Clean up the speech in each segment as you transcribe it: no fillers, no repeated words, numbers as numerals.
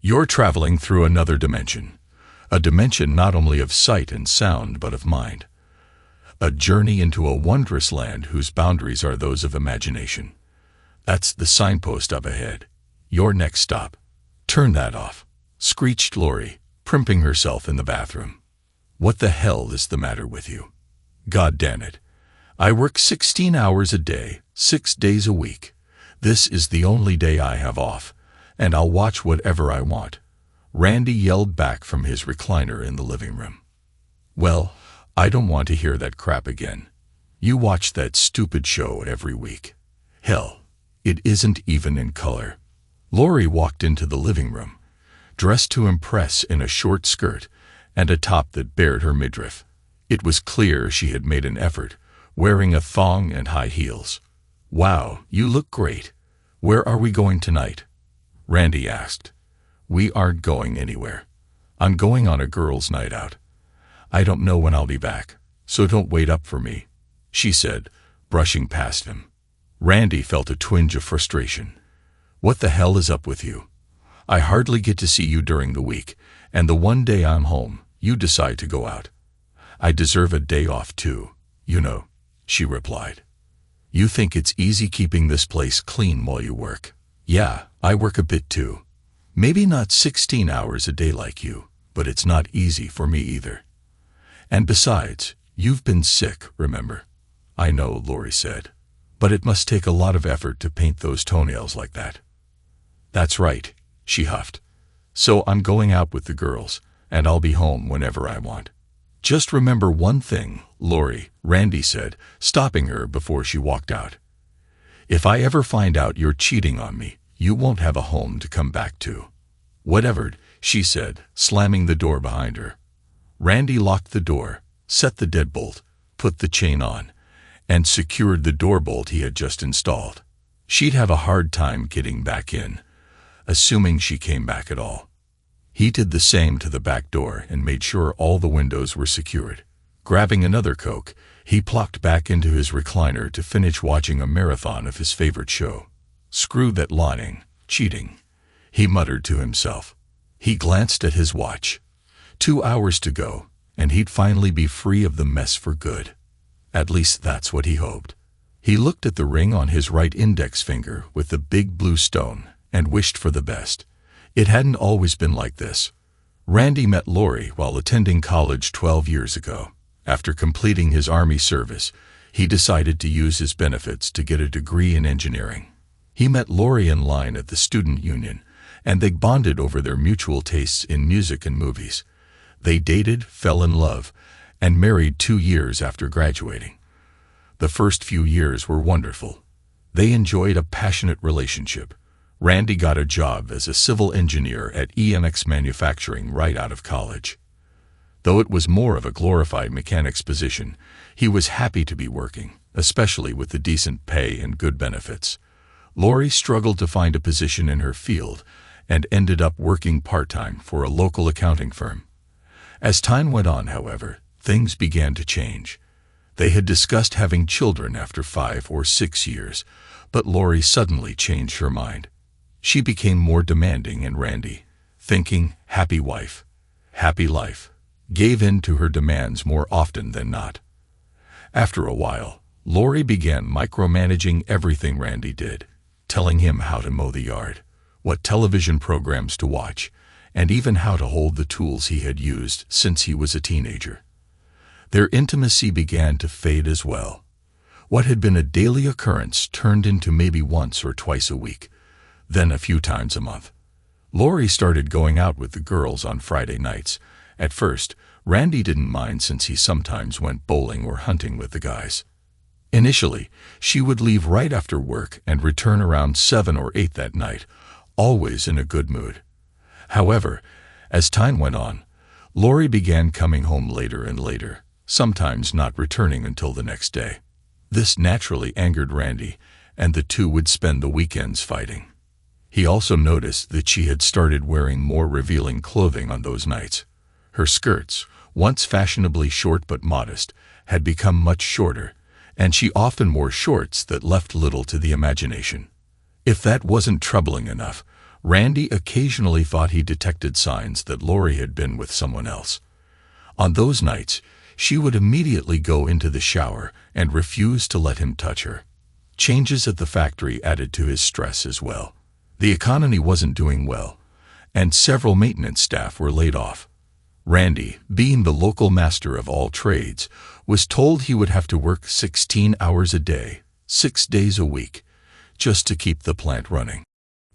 You're traveling through another dimension. A dimension not only of sight and sound, but of mind. A journey into a wondrous land whose boundaries are those of imagination. That's the signpost up ahead. Your next stop. Turn that off, screeched Lori, primping herself in the bathroom. What the hell is the matter with you? God damn it. I work 16 hours a day, 6 days a week. This is the only day I have off, and I'll watch whatever I want. Randy yelled back from his recliner in the living room. Well, I don't want to hear that crap again. You watch that stupid show every week. Hell, it isn't even in color. Lori walked into the living room, dressed to impress in a short skirt and a top that bared her midriff. It was clear she had made an effort, wearing a thong and high heels. Wow, you look great. Where are we going tonight? Randy asked. We aren't going anywhere. I'm going on a girls' night out. I don't know when I'll be back, so don't wait up for me, she said, brushing past him. Randy felt a twinge of frustration. What the hell is up with you? I hardly get to see you during the week, and the one day I'm home, you decide to go out. I deserve a day off too, you know, she replied. You think it's easy keeping this place clean while you work? Yeah, I work a bit too. Maybe not 16 hours a day like you, but it's not easy for me either. And besides, you've been sick, remember? I know, Lori said. But it must take a lot of effort to paint those toenails like that. That's right, she huffed. So I'm going out with the girls, and I'll be home whenever I want. Just remember one thing, Lori, Randy said, stopping her before she walked out. If I ever find out you're cheating on me, you won't have a home to come back to. Whatever, she said, slamming the door behind her. Randy locked the door, set the deadbolt, put the chain on, and secured the door bolt he had just installed. She'd have a hard time getting back in, assuming she came back at all. He did the same to the back door and made sure all the windows were secured. Grabbing another Coke, he plopped back into his recliner to finish watching a marathon of his favorite show. Screw that lying, cheating, he muttered to himself. He glanced at his watch. 2 hours to go, and he'd finally be free of the mess for good. At least that's what he hoped. He looked at the ring on his right index finger with the big blue stone and wished for the best. It hadn't always been like this. Randy met Lori while attending college 12 years ago. After completing his Army service, he decided to use his benefits to get a degree in engineering. He met Lori in line at the student union, and they bonded over their mutual tastes in music and movies. They dated, fell in love, and married 2 years after graduating. The first few years were wonderful. They enjoyed a passionate relationship. Randy got a job as a civil engineer at EMX Manufacturing right out of college. Though it was more of a glorified mechanic's position, he was happy to be working, especially with the decent pay and good benefits. Lori struggled to find a position in her field and ended up working part-time for a local accounting firm. As time went on, however, things began to change. They had discussed having children after 5 or 6 years, but Lori suddenly changed her mind. She became more demanding, and Randy, thinking happy wife, happy life, gave in to her demands more often than not. After a while, Lori began micromanaging everything Randy did, telling him how to mow the yard, what television programs to watch, and even how to hold the tools he had used since he was a teenager. Their intimacy began to fade as well. What had been a daily occurrence turned into maybe once or twice a week, then a few times a month. Lori started going out with the girls on Friday nights. At first, Randy didn't mind since he sometimes went bowling or hunting with the guys. Initially, she would leave right after work and return around 7 or 8 that night, always in a good mood. However, as time went on, Lori began coming home later and later, sometimes not returning until the next day. This naturally angered Randy, and the two would spend the weekends fighting. He also noticed that she had started wearing more revealing clothing on those nights. Her skirts, once fashionably short but modest, had become much shorter, and she often wore shorts that left little to the imagination. If that wasn't troubling enough, Randy occasionally thought he detected signs that Lori had been with someone else. On those nights, she would immediately go into the shower and refuse to let him touch her. Changes at the factory added to his stress as well. The economy wasn't doing well, and several maintenance staff were laid off. Randy, being the local master of all trades, was told he would have to work 16 hours a day, 6 days a week, just to keep the plant running.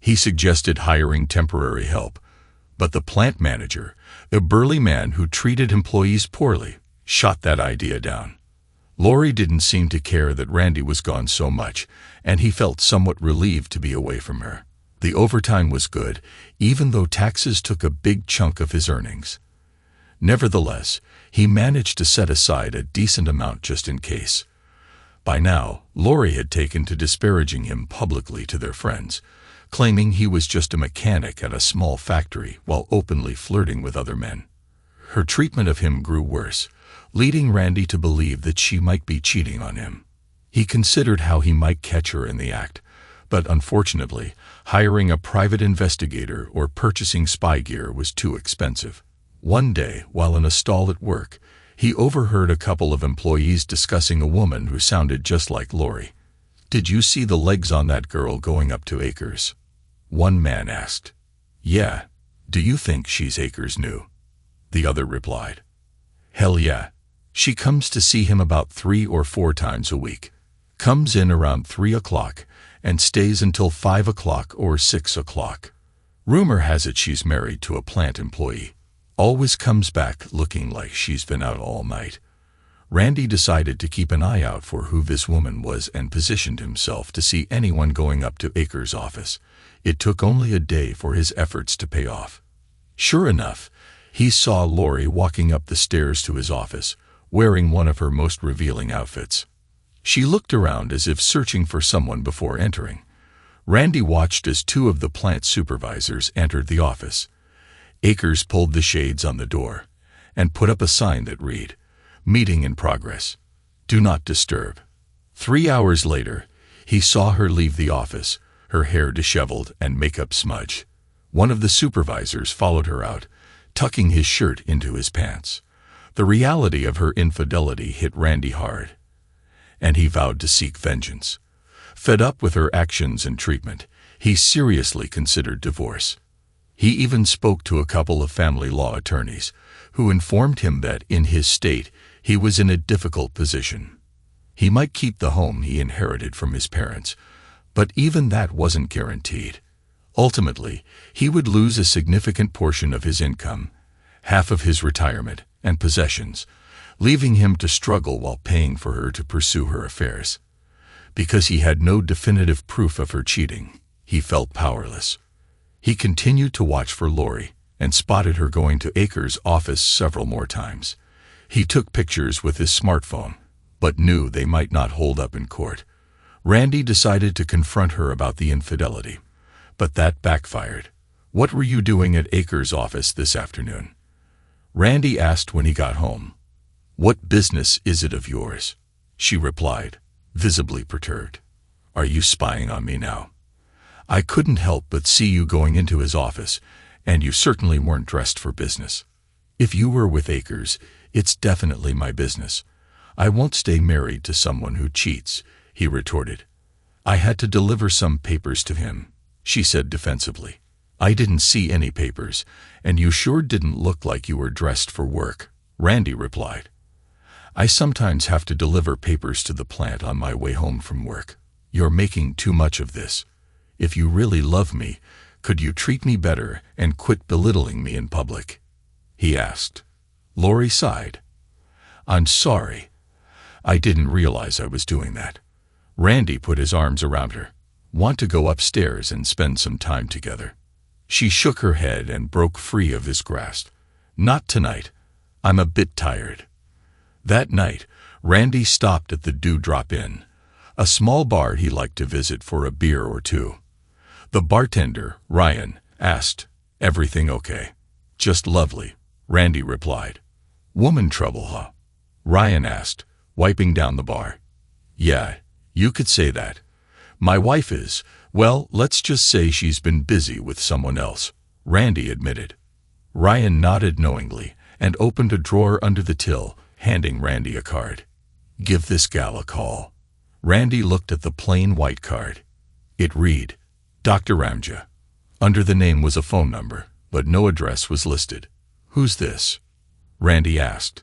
He suggested hiring temporary help, but the plant manager, a burly man who treated employees poorly, shot that idea down. Lori didn't seem to care that Randy was gone so much, and he felt somewhat relieved to be away from her. The overtime was good, even though taxes took a big chunk of his earnings. Nevertheless, he managed to set aside a decent amount just in case. By now, Lori had taken to disparaging him publicly to their friends, claiming he was just a mechanic at a small factory while openly flirting with other men. Her treatment of him grew worse, leading Randy to believe that she might be cheating on him. He considered how he might catch her in the act, but unfortunately, hiring a private investigator or purchasing spy gear was too expensive. One day, while in a stall at work, he overheard a couple of employees discussing a woman who sounded just like Lori. "Did you see the legs on that girl going up to Akers?" One man asked. "Yeah. Do you think she's Akers' new?" The other replied. "Hell yeah. She comes to see him about 3 or 4 times a week. Comes in around 3 o'clock and stays until 5 o'clock or 6 o'clock. Rumor has it she's married to a plant employee. Always comes back looking like she's been out all night." Randy decided to keep an eye out for who this woman was and positioned himself to see anyone going up to Akers' office. It took only a day for his efforts to pay off. Sure enough, he saw Lori walking up the stairs to his office, wearing one of her most revealing outfits. She looked around as if searching for someone before entering. Randy watched as 2 of the plant supervisors entered the office. Akers pulled the shades on the door and put up a sign that read, "Meeting in progress. Do not disturb." 3 hours later, he saw her leave the office, her hair disheveled and makeup smudged. One of the supervisors followed her out, tucking his shirt into his pants. The reality of her infidelity hit Randy hard, and he vowed to seek vengeance. Fed up with her actions and treatment, he seriously considered divorce. He even spoke to a couple of family law attorneys, who informed him that, in his state, he was in a difficult position. He might keep the home he inherited from his parents, but even that wasn't guaranteed. Ultimately, he would lose a significant portion of his income, half of his retirement, and possessions, leaving him to struggle while paying for her to pursue her affairs. Because he had no definitive proof of her cheating, he felt powerless. He continued to watch for Lori and spotted her going to Akers' office several more times. He took pictures with his smartphone, but knew they might not hold up in court. Randy decided to confront her about the infidelity, but that backfired. "What were you doing at Akers' office this afternoon?" Randy asked when he got home. "What business is it of yours?" she replied, visibly perturbed. "Are you spying on me now? I couldn't help but see you going into his office, and you certainly weren't dressed for business. If you were with Akers, it's definitely my business. I won't stay married to someone who cheats," he retorted. "I had to deliver some papers to him," she said defensively. "I didn't see any papers, and you sure didn't look like you were dressed for work," Randy replied. "I sometimes have to deliver papers to the plant on my way home from work. You're making too much of this. If you really love me, could you treat me better and quit belittling me in public?" he asked. Lori sighed. "I'm sorry. I didn't realize I was doing that." Randy put his arms around her. "Want to go upstairs and spend some time together?" She shook her head and broke free of his grasp. "Not tonight. I'm a bit tired." That night, Randy stopped at the Dewdrop Inn, a small bar he liked to visit for a beer or two. The bartender, Ryan, asked, "Everything okay?" "Just lovely," Randy replied. "Woman trouble, huh?" Ryan asked, wiping down the bar. "Yeah, you could say that. My wife is, Well, let's just say she's been busy with someone else, Randy admitted. Ryan nodded knowingly and opened a drawer under the till, handing Randy a card. Give this gal a call. Randy looked at the plain white card. It read, Dr. Ramja. Under the name was a phone number, but no address was listed. Who's this? Randy asked.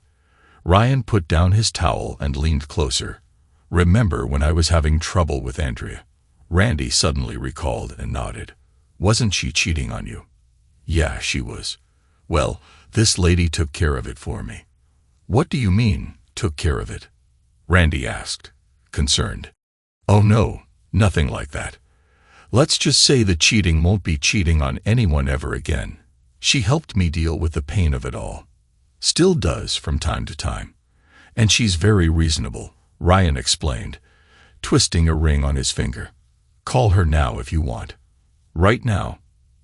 Ryan put down his towel and leaned closer. Remember when I was having trouble with Andrea? Randy suddenly recalled and nodded. Wasn't she cheating on you? Yeah, she was. Well, this lady took care of it for me. What do you mean, took care of it? Randy asked, concerned. Oh no, nothing like that. Let's just say the cheating won't be cheating on anyone ever again. She helped me deal with the pain of it all. Still does from time to time. And she's very reasonable, Ryan explained, twisting a ring on his finger. Call her now if you want. Right now?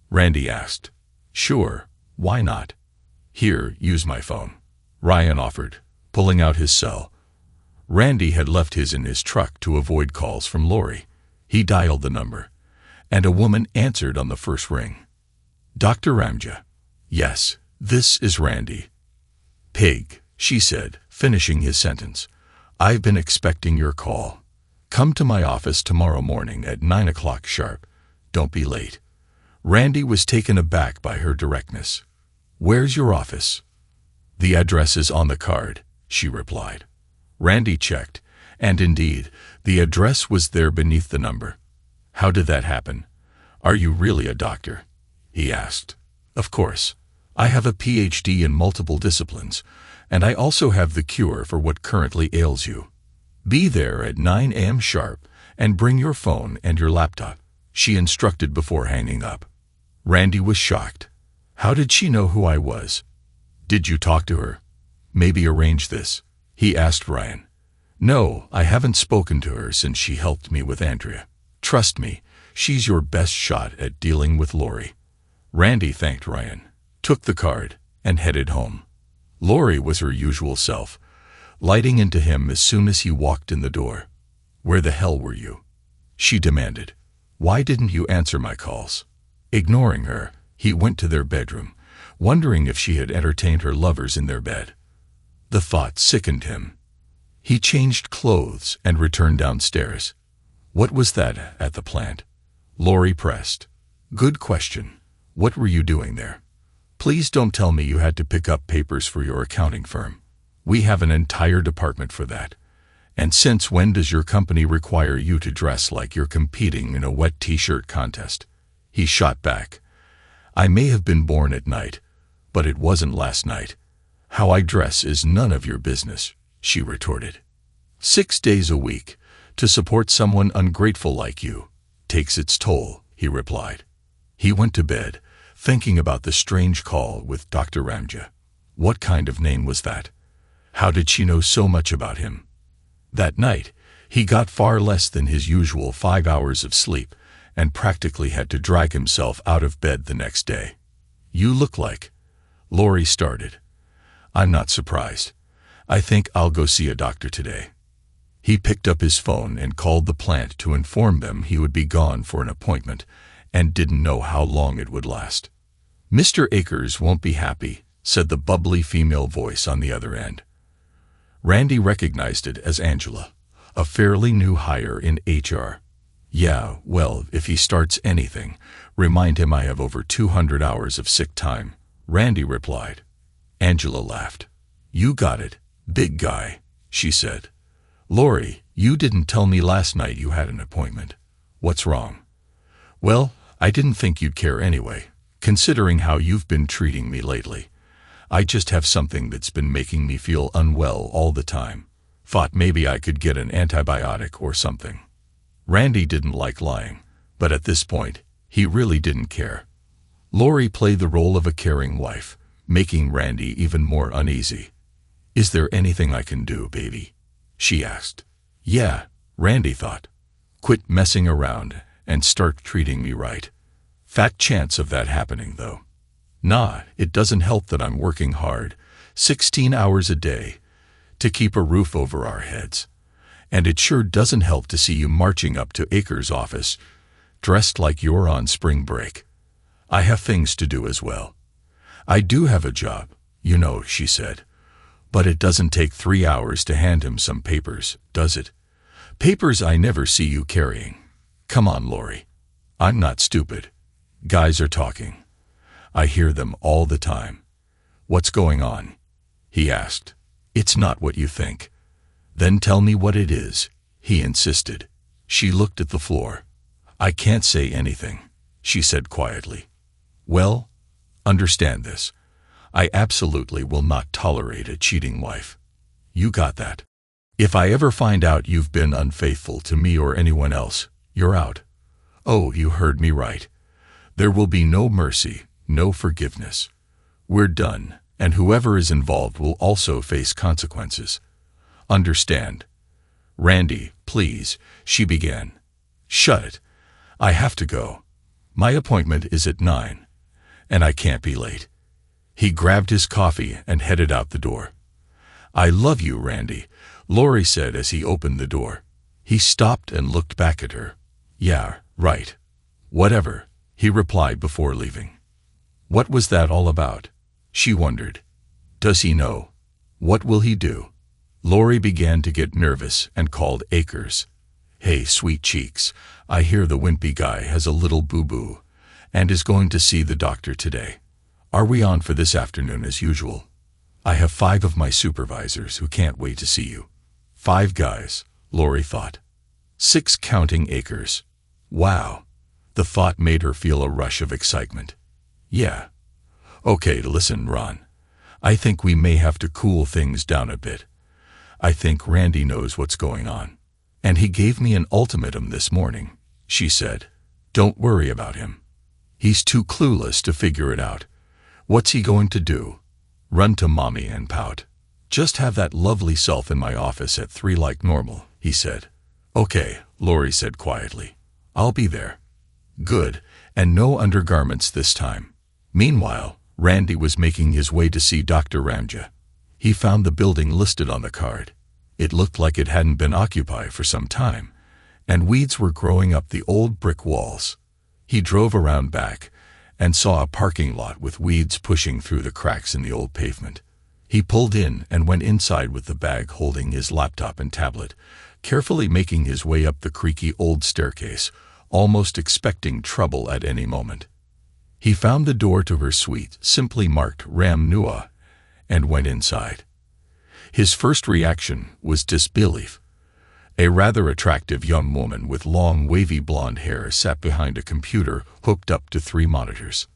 Randy asked. Sure, why not? Here, use my phone. Ryan offered, pulling out his cell. Randy had left his in his truck to avoid calls from Lori. He dialed the number, and a woman answered on the first ring. Dr. Ramja. Yes, this is Randy. Pig, she said, finishing his sentence. I've been expecting your call. Come to my office tomorrow morning at 9 o'clock sharp. Don't be late. Randy was taken aback by her directness. Where's your office? The address is on the card, she replied. Randy checked, and indeed, the address was there beneath the number. How did that happen? Are you really a doctor? He asked. Of course. I have a PhD in multiple disciplines, and I also have the cure for what currently ails you. Be there at 9 a.m. sharp and bring your phone and your laptop, she instructed before hanging up. Randy was shocked. How did she know who I was? Did you talk to her? Maybe arrange this? He asked Ryan. No, I haven't spoken to her since she helped me with Andrea. Trust me, she's your best shot at dealing with Lori. Randy thanked Ryan, took the card, and headed home. Lori was her usual self, lighting into him as soon as he walked in the door. Where the hell were you? She demanded. Why didn't you answer my calls? Ignoring her, he went to their bedroom, wondering if she had entertained her lovers in their bed. The thought sickened him. He changed clothes and returned downstairs. What was that at the plant? Lori pressed. Good question. What were you doing there? Please don't tell me you had to pick up papers for your accounting firm. We have an entire department for that. And since when does your company require you to dress like you're competing in a wet t-shirt contest? He shot back. I may have been born at night, but it wasn't last night. How I dress is none of your business, she retorted. 6 days a week, to support someone ungrateful like you, takes its toll, he replied. He went to bed, thinking about the strange call with Dr. Ramja. What kind of name was that? How did she know so much about him? That night, he got far less than his usual 5 hours of sleep and practically had to drag himself out of bed the next day. You look like... Lori started. I'm not surprised. I think I'll go see a doctor today. He picked up his phone and called the plant to inform them he would be gone for an appointment and didn't know how long it would last. Mr. Akers won't be happy, said the bubbly female voice on the other end. Randy recognized it as Angela, a fairly new hire in HR. Yeah, well, if he starts anything, remind him I have over 200 hours of sick time, Randy replied. Angela laughed. You got it, big guy, she said. Lori, you didn't tell me last night you had an appointment. What's wrong? Well, I didn't think you'd care anyway, considering how you've been treating me lately. I just have something that's been making me feel unwell all the time. Thought maybe I could get an antibiotic or something. Randy didn't like lying, but at this point, he really didn't care. Lori played the role of a caring wife, making Randy even more uneasy. Is there anything I can do, baby? She asked. Yeah, Randy thought. Quit messing around and start treating me right. Fat chance of that happening, though. Nah, it doesn't help that I'm working hard, 16 hours a day, to keep a roof over our heads. And it sure doesn't help to see you marching up to Akers' office, dressed like you're on spring break. I have things to do as well. I do have a job, you know, she said. But it doesn't take 3 hours to hand him some papers, does it? Papers I never see you carrying. Come on, Lori. I'm not stupid. Guys are talking. I hear them all the time. What's going on? He asked. It's not what you think. Then tell me what it is, he insisted. She looked at the floor. I can't say anything, she said quietly. Well, understand this. I absolutely will not tolerate a cheating wife. You got that? If I ever find out you've been unfaithful to me or anyone else, you're out. Oh, you heard me right. There will be no mercy, no forgiveness. We're done, and whoever is involved will also face consequences. Understand? Randy, please, she began. Shut it. I have to go. My appointment is at 9, and I can't be late. He grabbed his coffee and headed out the door. I love you, Randy, Lori said as he opened the door. He stopped and looked back at her. Yeah, right. Whatever, he replied before leaving. What was that all about? She wondered. Does he know? What will he do? Lori began to get nervous and called Akers. Hey, sweet cheeks, I hear the wimpy guy has a little boo-boo and is going to see the doctor today. Are we on for this afternoon as usual? I have 5 of my supervisors who can't wait to see you. 5 guys, Lori thought. 6 counting Akers. Wow. The thought made her feel a rush of excitement. Yeah. Okay, listen, Ron. I think we may have to cool things down a bit. I think Randy knows what's going on. And he gave me an ultimatum this morning, she said. Don't worry about him. He's too clueless to figure it out. What's he going to do? Run to mommy and pout. Just have that lovely self in my office at 3 like normal, he said. Okay, Lori said quietly. I'll be there. Good, and no undergarments this time. Meanwhile, Randy was making his way to see Dr. Ramja. He found the building listed on the card. It looked like it hadn't been occupied for some time, and weeds were growing up the old brick walls. He drove around back and saw a parking lot with weeds pushing through the cracks in the old pavement. He pulled in and went inside with the bag holding his laptop and tablet, carefully making his way up the creaky old staircase, almost expecting trouble at any moment. He found the door to her suite simply marked Ram Nua and went inside. His first reaction was disbelief. A rather attractive young woman with long wavy blonde hair sat behind a computer hooked up to 3 monitors.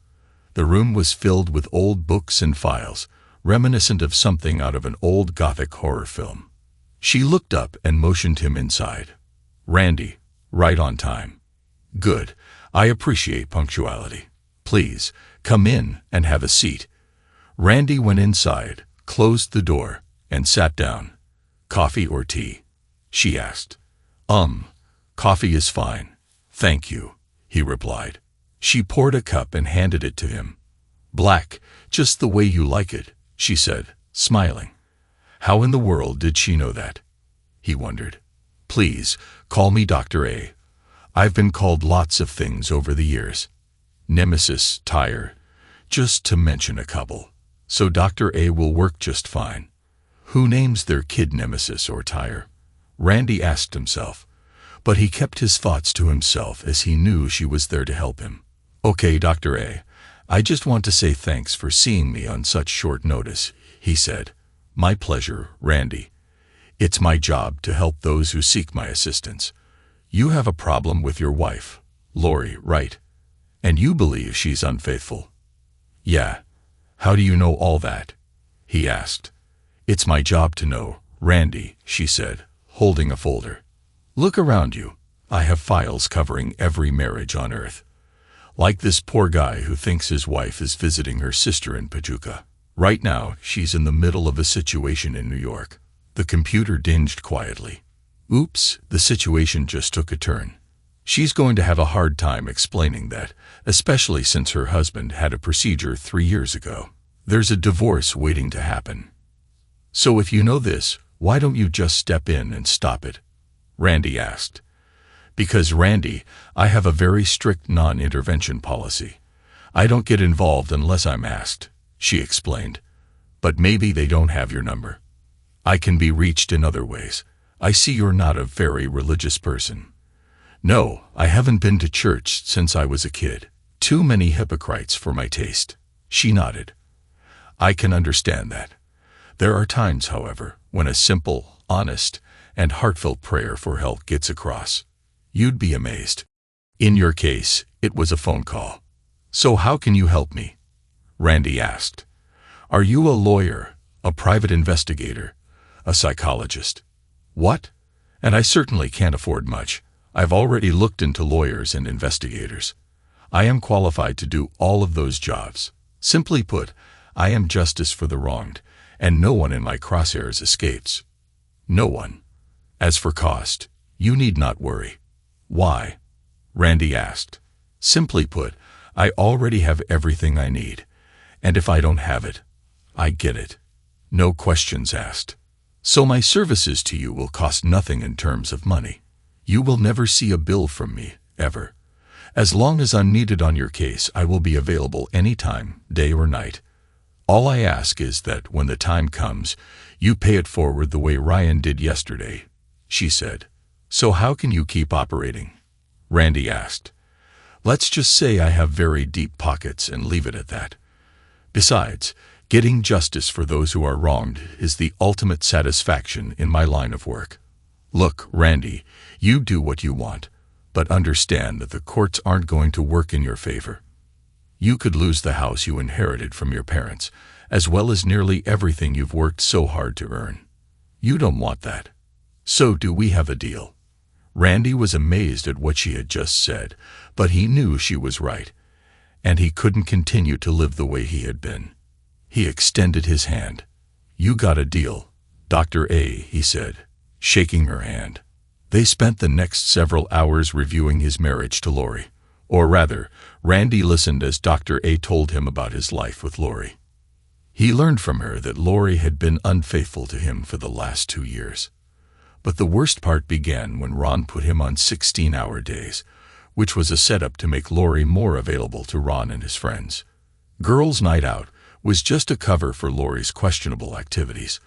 The room was filled with old books and files, reminiscent of something out of an old Gothic horror film. She looked up and motioned him inside. Randy, right on time. Good, I appreciate punctuality. Please, come in and have a seat. Randy went inside, closed the door, and sat down. Coffee or tea? She asked. Coffee is fine. Thank you, he replied. She poured a cup and handed it to him. Black, just the way you like it, she said, smiling. How in the world did she know that? He wondered. Please, call me Dr. A. I've been called lots of things over the years. Nemesis, Tyre, just to mention a couple. So Dr. A will work just fine. Who names their kid Nemesis or Tyre? Randy asked himself, but he kept his thoughts to himself as he knew she was there to help him. Okay, Dr. A, I just want to say thanks for seeing me on such short notice, he said. My pleasure, Randy. It's my job to help those who seek my assistance. You have a problem with your wife, Lori, right? And you believe she's unfaithful. Yeah. How do you know all that? He asked. It's my job to know, Randy, she said, holding a folder. Look around you. I have files covering every marriage on earth. Like this poor guy who thinks his wife is visiting her sister in Pachuca. Right now, she's in the middle of a situation in New York. The computer dinged quietly. Oops, the situation just took a turn. She's going to have a hard time explaining that, especially since her husband had a procedure 3 years ago. There's a divorce waiting to happen. So if you know this, why don't you just step in and stop it? Randy asked. Because, Randy, I have a very strict non-intervention policy. I don't get involved unless I'm asked, she explained. But maybe they don't have your number. I can be reached in other ways. I see you're not a very religious person. No, I haven't been to church since I was a kid. Too many hypocrites for my taste. She nodded. I can understand that. There are times, however, when a simple, honest, and heartfelt prayer for help gets across. You'd be amazed. In your case, it was a phone call. So how can you help me? Randy asked. Are you a lawyer, a private investigator, a psychologist? What? And I certainly can't afford much. I've already looked into lawyers and investigators. I am qualified to do all of those jobs. Simply put, I am justice for the wronged, and no one in my crosshairs escapes. No one. As for cost, you need not worry. Why? Randy asked. Simply put, I already have everything I need, and if I don't have it, I get it. No questions asked. So my services to you will cost nothing in terms of money. You will never see a bill from me, ever. As long as I'm needed on your case, I will be available anytime, day or night. All I ask is that when the time comes, you pay it forward the way Ryan did yesterday, she said. So how can you keep operating? Randy asked. Let's just say I have very deep pockets and leave it at that. Besides, getting justice for those who are wronged is the ultimate satisfaction in my line of work. Look, Randy, you do what you want, but understand that the courts aren't going to work in your favor. You could lose the house you inherited from your parents, as well as nearly everything you've worked so hard to earn. You don't want that. So do we have a deal? Randy was amazed at what she had just said, but he knew she was right, and he couldn't continue to live the way he had been. He extended his hand. You got a deal, Dr. A, he said, shaking her hand. They spent the next several hours reviewing his marriage to Lori. Or rather, Randy listened as Dr. A told him about his life with Lori. He learned from her that Lori had been unfaithful to him for the last 2 years. But the worst part began when Ron put him on 16-hour days, which was a setup to make Lori more available to Ron and his friends. Girls' Night Out was just a cover for Lori's questionable activities,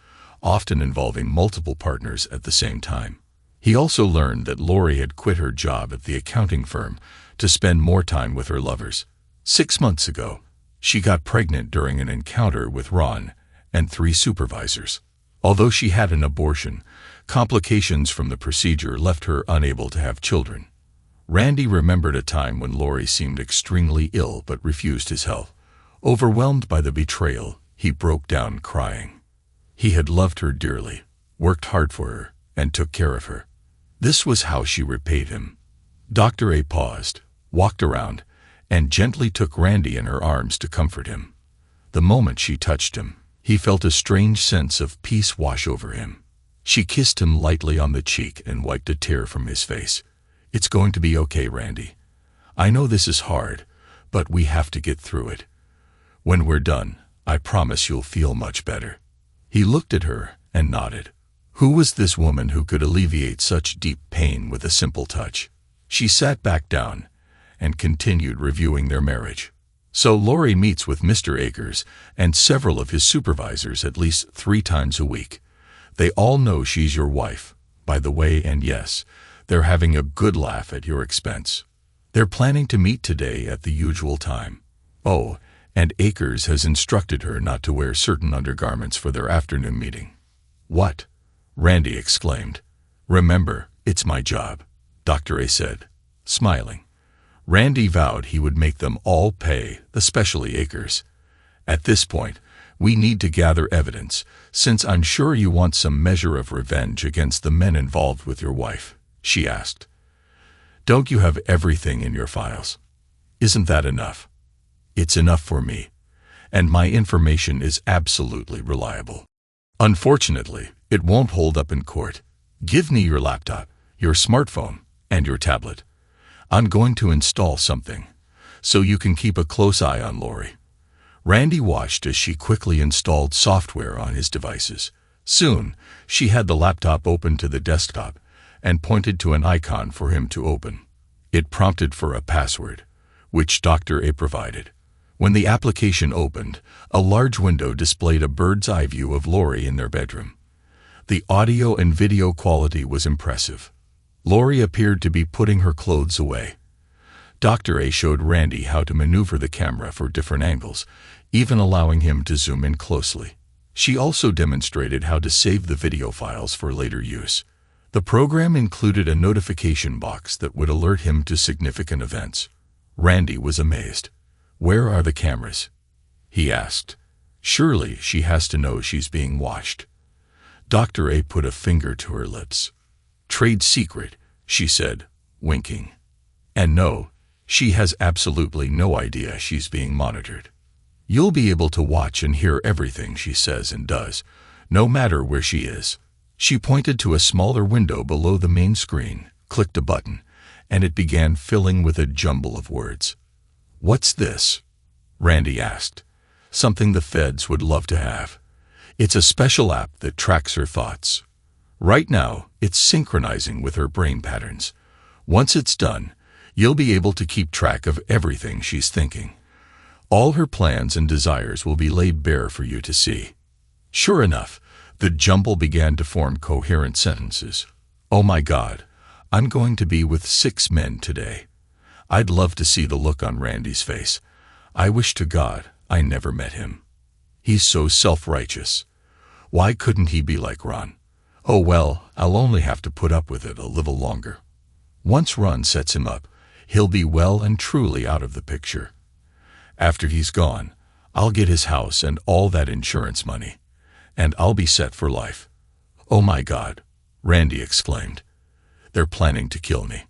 often involving multiple partners at the same time. He also learned that Lori had quit her job at the accounting firm to spend more time with her lovers. 6 months ago, she got pregnant during an encounter with Ron and 3 supervisors. Although she had an abortion, complications from the procedure left her unable to have children. Randy remembered a time when Lori seemed extremely ill but refused his help. Overwhelmed by the betrayal, he broke down crying. He had loved her dearly, worked hard for her, and took care of her. This was how she repaid him. Dr. A paused, walked around, and gently took Randy in her arms to comfort him. The moment she touched him, he felt a strange sense of peace wash over him. She kissed him lightly on the cheek and wiped a tear from his face. It's going to be okay, Randy. I know this is hard, but we have to get through it. When we're done, I promise you'll feel much better. He looked at her and nodded. Who was this woman who could alleviate such deep pain with a simple touch? She sat back down and continued reviewing their marriage. So Lori meets with Mr. Akers and several of his supervisors at least 3 times a week. They all know she's your wife, by the way, and yes, they're having a good laugh at your expense. They're planning to meet today at the usual time. Oh, and Akers has instructed her not to wear certain undergarments for their afternoon meeting. What? Randy exclaimed. Remember, it's my job, Dr. A said, smiling. Randy vowed he would make them all pay, especially Akers. At this point, we need to gather evidence, since I'm sure you want some measure of revenge against the men involved with your wife, she asked. Don't you have everything in your files? Isn't that enough? It's enough for me, and my information is absolutely reliable. Unfortunately, it won't hold up in court. Give me your laptop, your smartphone, and your tablet. I'm going to install something, so you can keep a close eye on Lori. Randy watched as she quickly installed software on his devices. Soon, she had the laptop open to the desktop, and pointed to an icon for him to open. It prompted for a password, which Dr. A provided. When the application opened, a large window displayed a bird's-eye view of Lori in their bedroom. The audio and video quality was impressive. Lori appeared to be putting her clothes away. Dr. A showed Randy how to maneuver the camera for different angles, even allowing him to zoom in closely. She also demonstrated how to save the video files for later use. The program included a notification box that would alert him to significant events. Randy was amazed. "Where are the cameras?" he asked. "Surely she has to know she's being watched." Dr. A put a finger to her lips. "Trade secret," she said, winking. "And no, she has absolutely no idea she's being monitored. You'll be able to watch and hear everything she says and does, no matter where she is." She pointed to a smaller window below the main screen, clicked a button, and it began filling with a jumble of words. "What's this?" Randy asked. "Something the feds would love to have. It's a special app that tracks her thoughts. Right now, it's synchronizing with her brain patterns. Once it's done, you'll be able to keep track of everything she's thinking. All her plans and desires will be laid bare for you to see." Sure enough, the jumble began to form coherent sentences. "Oh my God, I'm going to be with 6 men today." I'd love to see the look on Randy's face. "I wish to God I never met him. He's so self-righteous. Why couldn't he be like Ron? Oh well, I'll only have to put up with it a little longer. Once Ron sets him up, he'll be well and truly out of the picture. After he's gone, I'll get his house and all that insurance money, and I'll be set for life." "Oh my God," Randy exclaimed. "They're planning to kill me."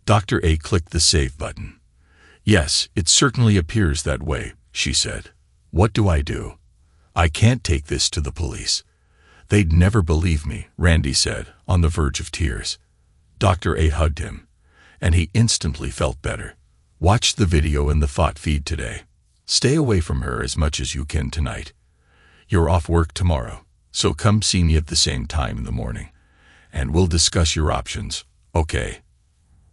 Dr. A clicked the save button. "Yes, it certainly appears that way," she said. "What do I do? I can't take this to the police. They'd never believe me," Randy said, on the verge of tears. Dr. A hugged him, and he instantly felt better. "Watch the video in the thought feed today. Stay away from her as much as you can tonight. You're off work tomorrow, so come see me at the same time in the morning, and we'll discuss your options, okay?"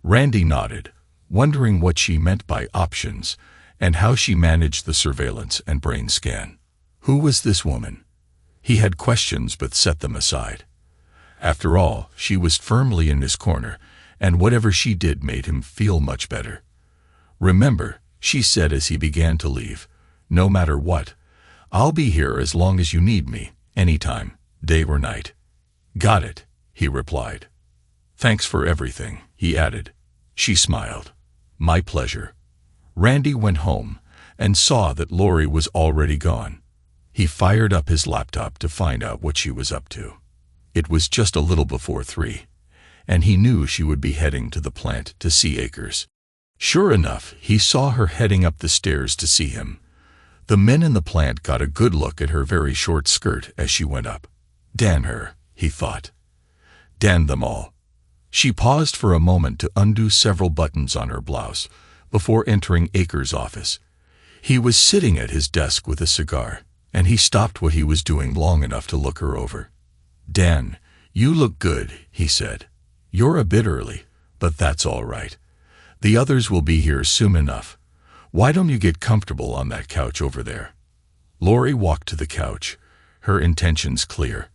Randy nodded, wondering what she meant by options and how she managed the surveillance and brain scan. Who was this woman? He had questions but set them aside. After all, she was firmly in his corner, and whatever she did made him feel much better. "Remember," she said as he began to leave, "no matter what, I'll be here as long as you need me, anytime, day or night." "Got it," he replied. "Thanks for everything," he added. She smiled. "My pleasure." Randy went home and saw that Lori was already gone. He fired up his laptop to find out what she was up to. It was just a little before 3, and he knew she would be heading to the plant to see Akers. Sure enough, he saw her heading up the stairs to see him. The men in the plant got a good look at her very short skirt as she went up. Damn her, he thought. Damn them all. She paused for a moment to undo several buttons on her blouse before entering Akers' office. He was sitting at his desk with a cigar, and he stopped what he was doing long enough to look her over. "Dan, you look good," he said. "You're a bit early, but that's all right. The others will be here soon enough. Why don't you get comfortable on that couch over there?" Lori walked to the couch, her intentions clear.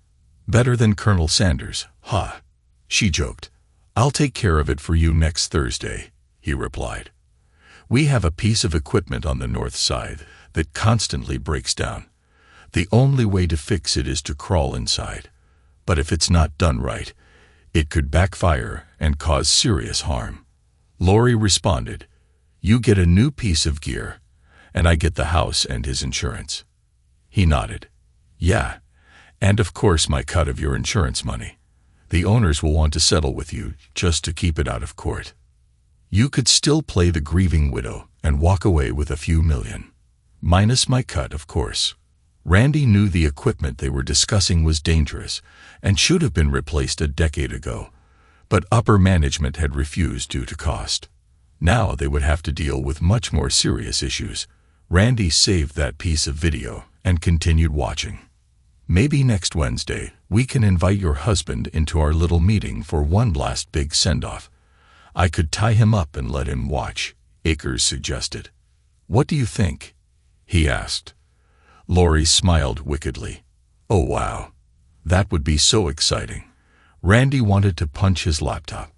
"Better than Colonel Sanders, huh?" she joked. "I'll take care of it for you next Thursday," he replied. "We have a piece of equipment on the north side that constantly breaks down. The only way to fix it is to crawl inside. But if it's not done right, it could backfire and cause serious harm." Lori responded, "You get a new piece of gear, and I get the house and his insurance." He nodded. "Yeah, and of course my cut of your insurance money. The owners will want to settle with you just to keep it out of court. You could still play the grieving widow and walk away with a few million. Minus my cut, of course." Randy knew the equipment they were discussing was dangerous and should have been replaced a decade ago, but upper management had refused due to cost. Now they would have to deal with much more serious issues. Randy saved that piece of video and continued watching. Maybe next Wednesday we can invite your husband into our little meeting for one last big send-off. I could tie him up and let him watch, Akers suggested. What do you think? He asked. Lori smiled wickedly. Oh wow. That would be so exciting. Randy wanted to punch his laptop.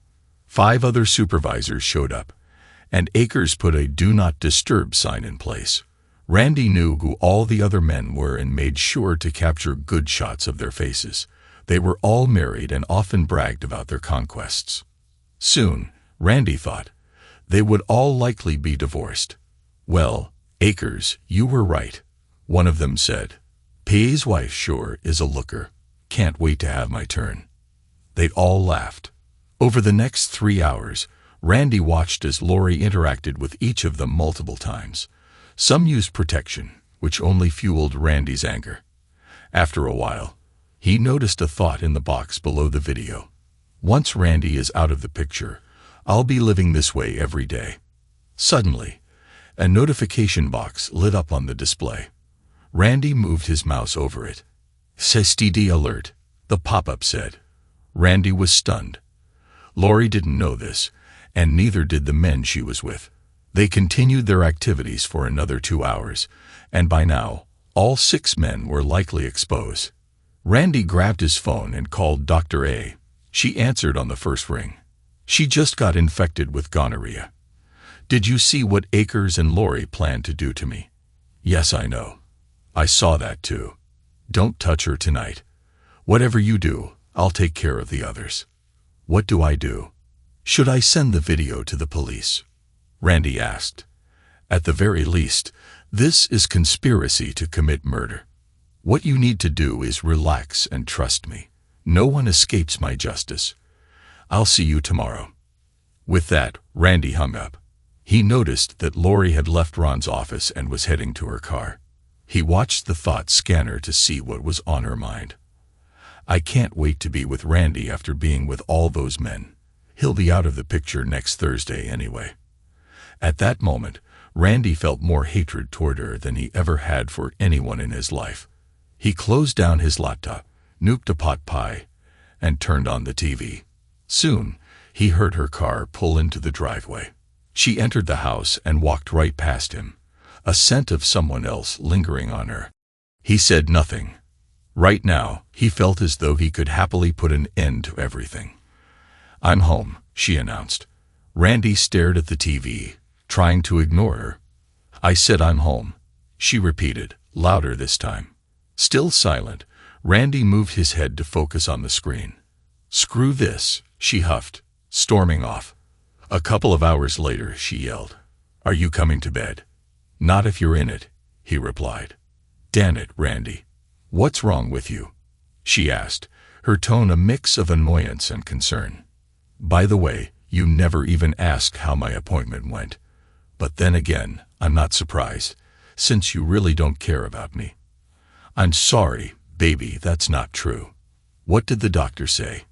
5 other supervisors showed up, and Akers put a "Do Not Disturb" sign in place. Randy knew who all the other men were and made sure to capture good shots of their faces. They were all married and often bragged about their conquests. Soon, Randy thought, they would all likely be divorced. Well, Akers, you were right, one of them said. P's wife sure is a looker. Can't wait to have my turn. They'd all laughed. Over the next 3 hours, Randy watched as Lori interacted with each of them multiple times. Some used protection, which only fueled Randy's anger. After a while, he noticed a thought in the box below the video. Once Randy is out of the picture, I'll be living this way every day. Suddenly, a notification box lit up on the display. Randy moved his mouse over it. STD alert, the pop-up said. Randy was stunned. Lori didn't know this, and neither did the men she was with. They continued their activities for another 2 hours, and by now, all 6 men were likely exposed. Randy grabbed his phone and called Dr. A. She answered on the first ring. She just got infected with gonorrhea. Did you see what Akers and Lori planned to do to me? Yes, I know. I saw that too. Don't touch her tonight. Whatever you do, I'll take care of the others. What do I do? Should I send the video to the police? Randy asked. At the very least, this is conspiracy to commit murder. What you need to do is relax and trust me. No one escapes my justice. I'll see you tomorrow. With that, Randy hung up. He noticed that Lori had left Ron's office and was heading to her car. He watched the thought scanner to see what was on her mind. I can't wait to be with Randy after being with all those men. He'll be out of the picture next Thursday anyway. At that moment, Randy felt more hatred toward her than he ever had for anyone in his life. He closed down his laptop, nuked a pot pie, and turned on the TV. Soon, he heard her car pull into the driveway. She entered the house and walked right past him, a scent of someone else lingering on her. He said nothing. Right now, he felt as though he could happily put an end to everything. I'm home, she announced. Randy stared at the TV, trying to ignore her. I said I'm home, she repeated, louder this time. Still silent, Randy moved his head to focus on the screen. Screw this, she huffed, storming off. A couple of hours later, she yelled, Are you coming to bed? Not if you're in it, he replied. Damn it, Randy. What's wrong with you? She asked, her tone a mix of annoyance and concern. By the way, you never even asked how my appointment went. But then again, I'm not surprised, since you really don't care about me. I'm sorry, baby, that's not true. What did the doctor say?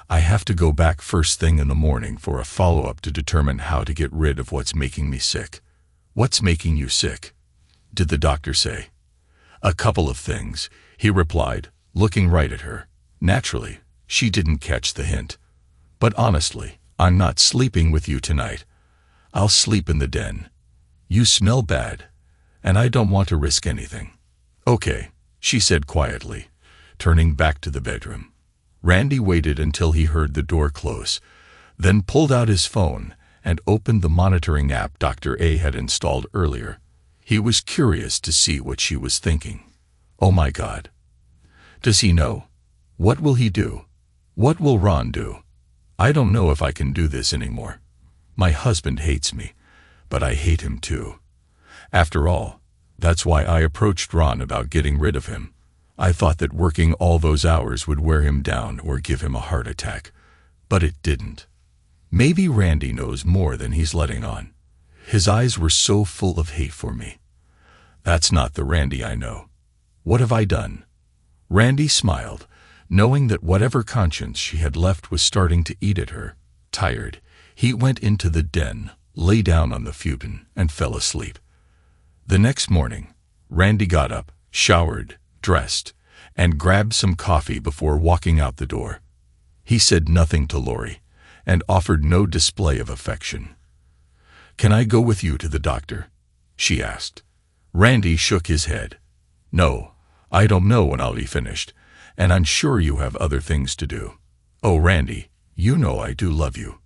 I have to go back first thing in the morning for a follow-up to determine how to get rid of what's making me sick. What's making you sick? Did the doctor say? A couple of things, he replied, looking right at her. Naturally, she didn't catch the hint. But honestly, I'm not sleeping with you tonight. I'll sleep in the den. You smell bad, and I don't want to risk anything. Okay, she said quietly, turning back to the bedroom. Randy waited until he heard the door close, then pulled out his phone and opened the monitoring app Dr. A had installed earlier. He was curious to see what she was thinking. Oh my God. Does he know? What will he do? What will Ron do? I don't know if I can do this anymore. My husband hates me, but I hate him too. After all, that's why I approached Ron about getting rid of him. I thought that working all those hours would wear him down or give him a heart attack, but it didn't. Maybe Randy knows more than he's letting on. His eyes were so full of hate for me. That's not the Randy I know. What have I done? Randy smiled, knowing that whatever conscience she had left was starting to eat at her. Tired, he went into the den, lay down on the futon, and fell asleep. The next morning, Randy got up, showered, dressed, and grabbed some coffee before walking out the door. He said nothing to Lori, and offered no display of affection. "Can I go with you to the doctor?" she asked. Randy shook his head. "No, I don't know when I'll be finished, and I'm sure you have other things to do." "Oh, Randy, you know I do love you."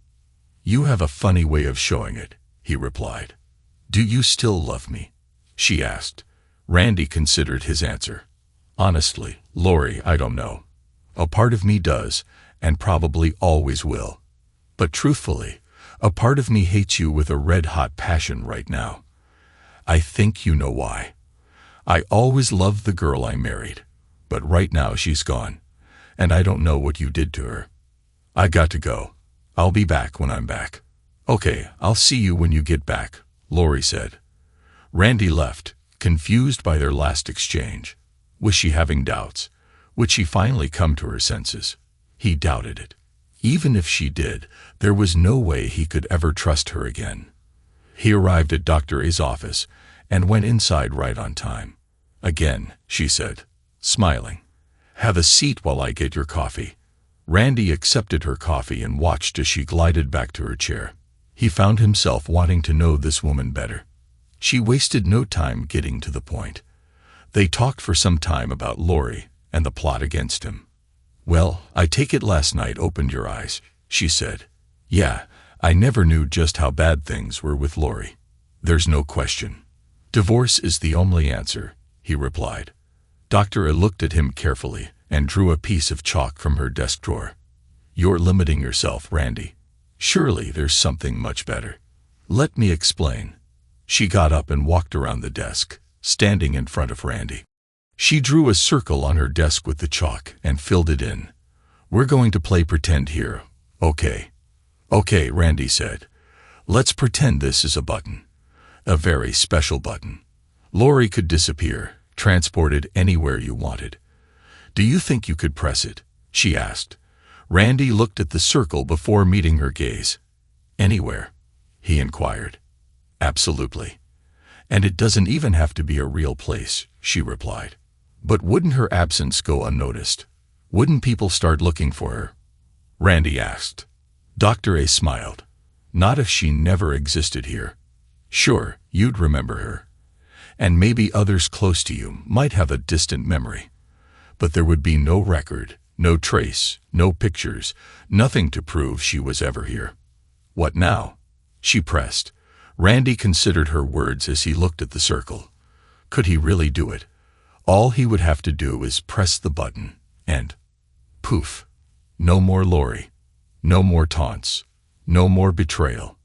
"You have a funny way of showing it," he replied. "Do you still love me?" she asked. Randy considered his answer. "Honestly, Lori, I don't know. A part of me does, and probably always will. But truthfully, a part of me hates you with a red-hot passion right now. I think you know why. I always loved the girl I married, but right now she's gone, and I don't know what you did to her. I got to go. I'll be back when I'm back." "Okay, I'll see you when you get back," Lori said. Randy left, confused by their last exchange. Was she having doubts? Would she finally come to her senses? He doubted it. Even if she did, there was no way he could ever trust her again. He arrived at Dr. A's office and went inside right on time. "Again," she said, smiling. "Have a seat while I get your coffee." Randy accepted her coffee and watched as she glided back to her chair. He found himself wanting to know this woman better. She wasted no time getting to the point. They talked for some time about Lori and the plot against him. "Well, I take it last night opened your eyes," she said. "Yeah, I never knew just how bad things were with Lori. There's no question. Divorce is the only answer," he replied. Dr. A looked at him carefully and drew a piece of chalk from her desk drawer. "You're limiting yourself, Randy. Surely there's something much better." "Let me explain." She got up and walked around the desk, standing in front of Randy. She drew a circle on her desk with the chalk and filled it in. "We're going to play pretend here, okay?" "Okay," Randy said. "Let's pretend this is a button. A very special button. Lori could disappear, transported anywhere you wanted. Do you think you could press it?" she asked. Randy looked at the circle before meeting her gaze. "Anywhere?" he inquired. "Absolutely. And it doesn't even have to be a real place," she replied. "But wouldn't her absence go unnoticed? Wouldn't people start looking for her?" Randy asked. Dr. A smiled. "Not if she never existed here. Sure, you'd remember her. And maybe others close to you might have a distant memory. But there would be no record, no trace, no pictures, nothing to prove she was ever here." "What now?" she pressed. Randy considered her words as he looked at the circle. Could he really do it? All he would have to do is press the button, and poof. No more Lori. No more taunts. No more betrayal.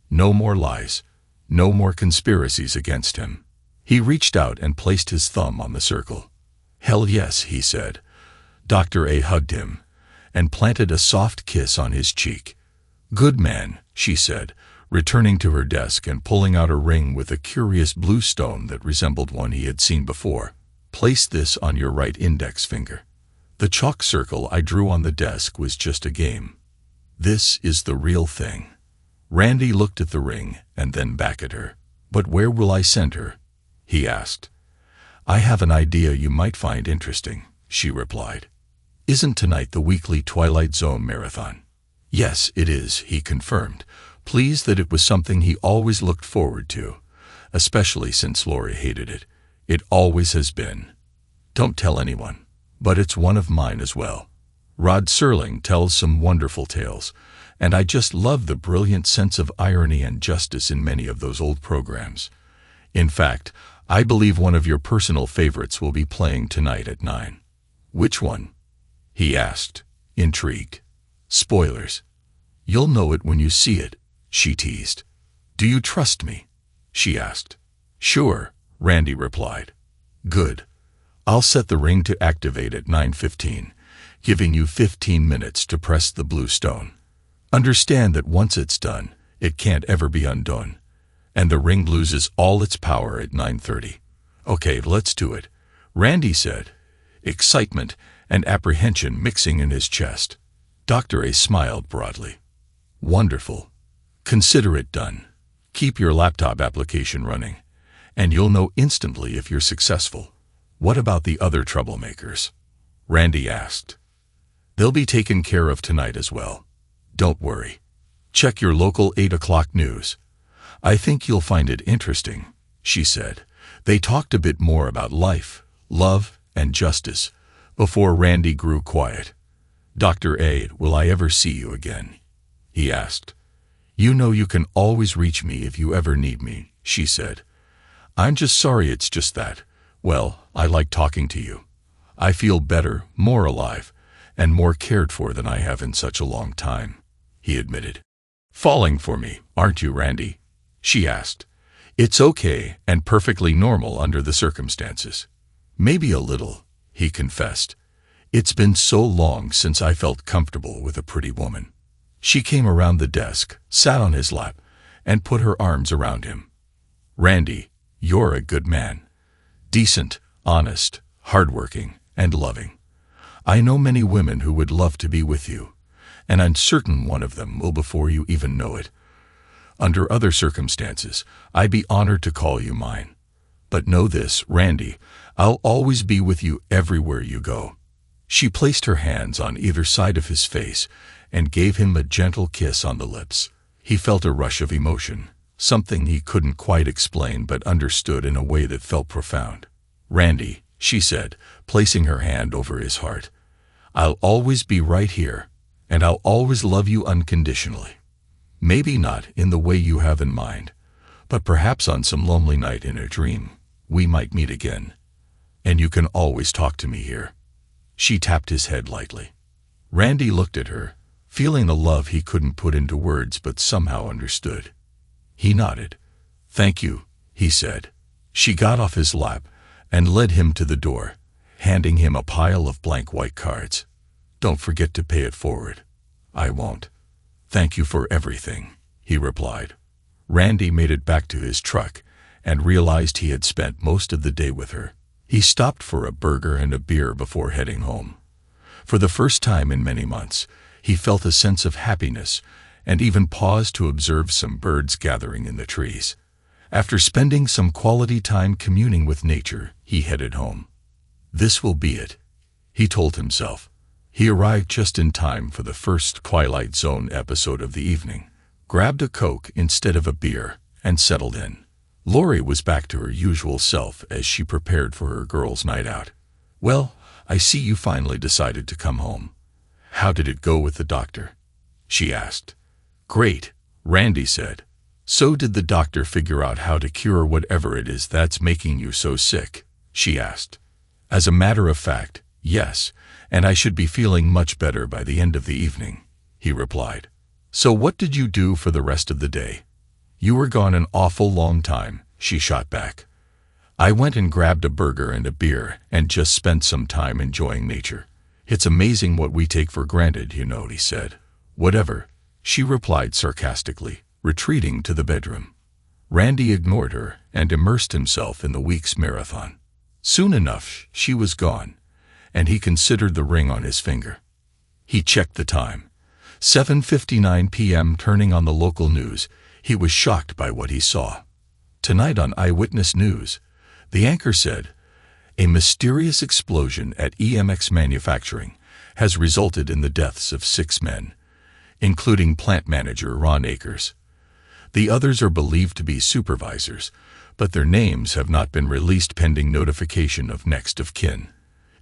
No more lies. No more conspiracies against him. He reached out and placed his thumb on the circle. "Hell yes," he said. Dr. A hugged him and planted a soft kiss on his cheek. "Good man," she said, returning to her desk and pulling out a ring with a curious blue stone that resembled one he had seen before. "Place this on your right index finger. The chalk circle I drew on the desk was just a game. This is the real thing." Randy looked at the ring and then back at her. "But where will I send her?" he asked. "I have an idea you might find interesting," she replied. "Isn't tonight the weekly Twilight Zone marathon?" "Yes, it is," he confirmed, pleased that it was something he always looked forward to, especially since Lori hated it. "It always has been. Don't tell anyone, but it's one of mine as well. Rod Serling tells some wonderful tales, and I just love the brilliant sense of irony and justice in many of those old programs. In fact, I believe one of your personal favorites will be playing tonight at 9. "Which one?" he asked, intrigued. "Spoilers. You'll know it when you see it," she teased. "Do you trust me?" she asked. "Sure," Randy replied. "Good. I'll set the ring to activate at 9:15, giving you 15 minutes to press the blue stone. Understand that once it's done, it can't ever be undone, and the ring loses all its power at 9:30. "Okay, let's do it," Randy said, excitement and apprehension mixing in his chest. Dr. A smiled broadly. "Wonderful. Consider it done. Keep your laptop application running, and you'll know instantly if you're successful. What about the other troublemakers?" Randy asked. "They'll be taken care of tonight as well. Don't worry. Check your local 8 o'clock news. I think you'll find it interesting," she said. They talked a bit more about life, love, and justice before Randy grew quiet. "Dr. A, will I ever see you again?" he asked. "You know you can always reach me if you ever need me," she said. "I'm just sorry it's just that. Well, I like talking to you. I feel better, more alive, and more cared for than I have in such a long time," he admitted. "Falling for me, aren't you, Randy?" she asked. "It's okay and perfectly normal under the circumstances." "Maybe a little," he confessed. "It's been so long since I felt comfortable with a pretty woman." She came around the desk, sat on his lap, and put her arms around him. "Randy, you're a good man. Decent, honest, hardworking, and loving. I know many women who would love to be with you, and I'm certain one of them will before you even know it. Under other circumstances, I'd be honored to call you mine. But know this, Randy, I'll always be with you everywhere you go." She placed her hands on either side of his face and gave him a gentle kiss on the lips. He felt a rush of emotion, something he couldn't quite explain but understood in a way that felt profound. "Randy," she said, placing her hand over his heart, "I'll always be right here, and I'll always love you unconditionally. Maybe not in the way you have in mind, but perhaps on some lonely night in a dream, we might meet again. And you can always talk to me here." She tapped his head lightly. Randy looked at her, feeling the love he couldn't put into words but somehow understood. He nodded. "Thank you," he said. She got off his lap and led him to the door, handing him a pile of blank white cards. "Don't forget to pay it forward." "I won't. Thank you for everything," he replied. Randy made it back to his truck and realized he had spent most of the day with her. He stopped for a burger and a beer before heading home. For the first time in many months, he felt a sense of happiness and even paused to observe some birds gathering in the trees. After spending some quality time communing with nature, he headed home. "This will be it," he told himself. He arrived just in time for the first Twilight Zone episode of the evening, grabbed a Coke instead of a beer, and settled in. Lori was back to her usual self as she prepared for her girls' night out. "Well, I see you finally decided to come home. How did it go with the doctor?" she asked. "Great," Randy said. "So did the doctor figure out how to cure whatever it is that's making you so sick?" she asked. "As a matter of fact, yes, and I should be feeling much better by the end of the evening," he replied. "So what did you do for the rest of the day?" "You were gone an awful long time," she shot back. "I went and grabbed a burger and a beer and just spent some time enjoying nature. It's amazing what we take for granted, you know," he said. "Whatever," she replied sarcastically, retreating to the bedroom. Randy ignored her and immersed himself in the week's marathon. Soon enough, she was gone, and he considered the ring on his finger. He checked the time. 7:59 p.m. Turning on the local news, he was shocked by what he saw. Tonight on Eyewitness News, the anchor said, "A mysterious explosion at EMX Manufacturing has resulted in the deaths of 6 men, including plant manager Ron Akers. The others are believed to be supervisors, but their names have not been released pending notification of next of kin.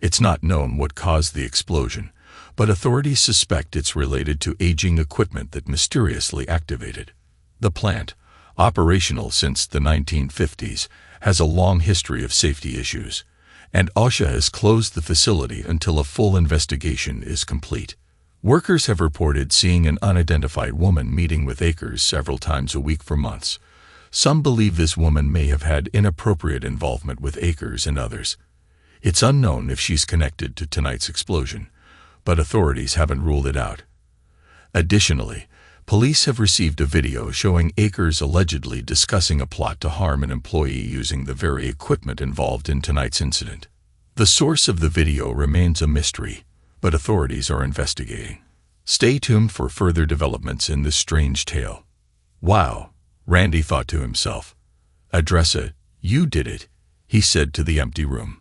It's not known what caused the explosion, but authorities suspect it's related to aging equipment that mysteriously activated. The plant, operational since the 1950s, has a long history of safety issues, and OSHA has closed the facility until a full investigation is complete." Workers have reported seeing an unidentified woman meeting with Akers several times a week for months. Some believe this woman may have had inappropriate involvement with Akers and others. It's unknown if she's connected to tonight's explosion, but authorities haven't ruled it out. Additionally, police have received a video showing Akers allegedly discussing a plot to harm an employee using the very equipment involved in tonight's incident. The source of the video remains a mystery, but authorities are investigating. Stay tuned for further developments in this strange tale. "Wow," Randy thought to himself. "Adressa, you did it," he said to the empty room.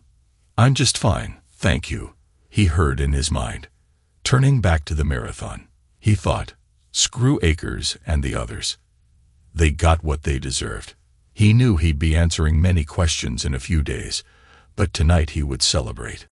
"I'm just fine, thank you," he heard in his mind. Turning back to the marathon, he thought, screw Akers and the others. They got what they deserved. He knew he'd be answering many questions in a few days, but tonight he would celebrate.